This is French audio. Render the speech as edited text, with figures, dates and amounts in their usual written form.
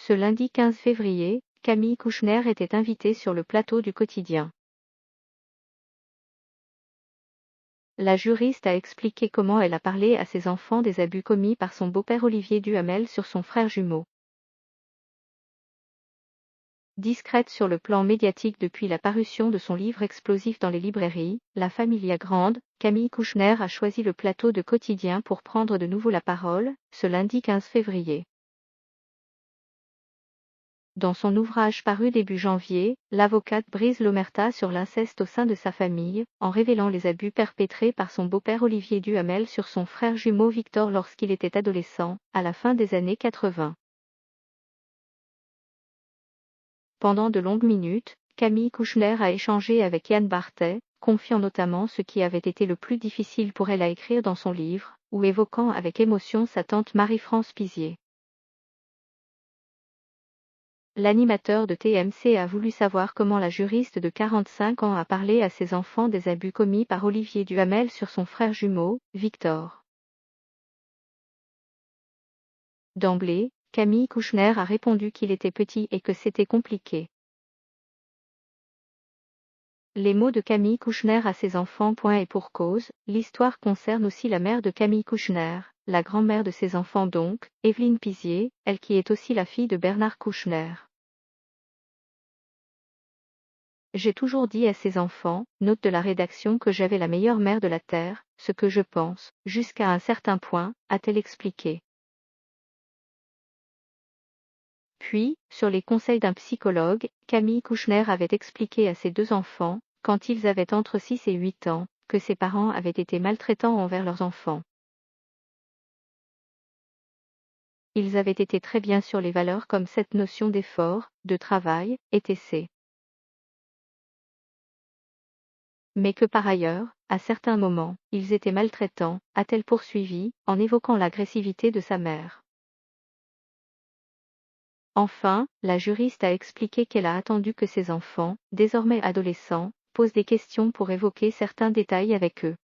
Ce lundi 15 février, Camille Kouchner était invitée sur le plateau du quotidien. La juriste a expliqué comment elle a parlé à ses enfants des abus commis par son beau-père Olivier Duhamel sur son frère jumeau. Discrète sur le plan médiatique depuis la parution de son livre explosif dans les librairies, La Familia Grande, Camille Kouchner a choisi le plateau de quotidien pour prendre de nouveau la parole, ce lundi 15 février. Dans son ouvrage paru début janvier, l'avocate brise l'omerta sur l'inceste au sein de sa famille, en révélant les abus perpétrés par son beau-père Olivier Duhamel sur son frère jumeau Victor lorsqu'il était adolescent, à la fin des années 80. Pendant de longues minutes, Camille Kouchner a échangé avec Yann Barthès, confiant notamment ce qui avait été le plus difficile pour elle à écrire dans son livre, ou évoquant avec émotion sa tante Marie-France Pizier. L'animateur de TMC a voulu savoir comment la juriste de 45 ans a parlé à ses enfants des abus commis par Olivier Duhamel sur son frère jumeau, Victor. D'emblée, Camille Kouchner a répondu qu'il était petit et que c'était compliqué. Les mots de Camille Kouchner à ses enfants. Et pour cause, l'histoire concerne aussi la mère de Camille Kouchner, la grand-mère de ses enfants donc, Evelyne Pizier, elle qui est aussi la fille de Bernard Kouchner. J'ai toujours dit à ses enfants, note de la rédaction, que j'avais la meilleure mère de la Terre, ce que je pense, jusqu'à un certain point, a-t-elle expliqué. Puis, sur les conseils d'un psychologue, Camille Kouchner avait expliqué à ses deux enfants, quand ils avaient entre 6 et 8 ans, que ses parents avaient été maltraitants envers leurs enfants. Ils avaient été très bien sur les valeurs comme cette notion d'effort, de travail, etc. Mais que par ailleurs, à certains moments, ils étaient maltraitants, a-t-elle poursuivi, en évoquant l'agressivité de sa mère. Enfin, la juriste a expliqué qu'elle a attendu que ses enfants, désormais adolescents, posent des questions pour évoquer certains détails avec eux.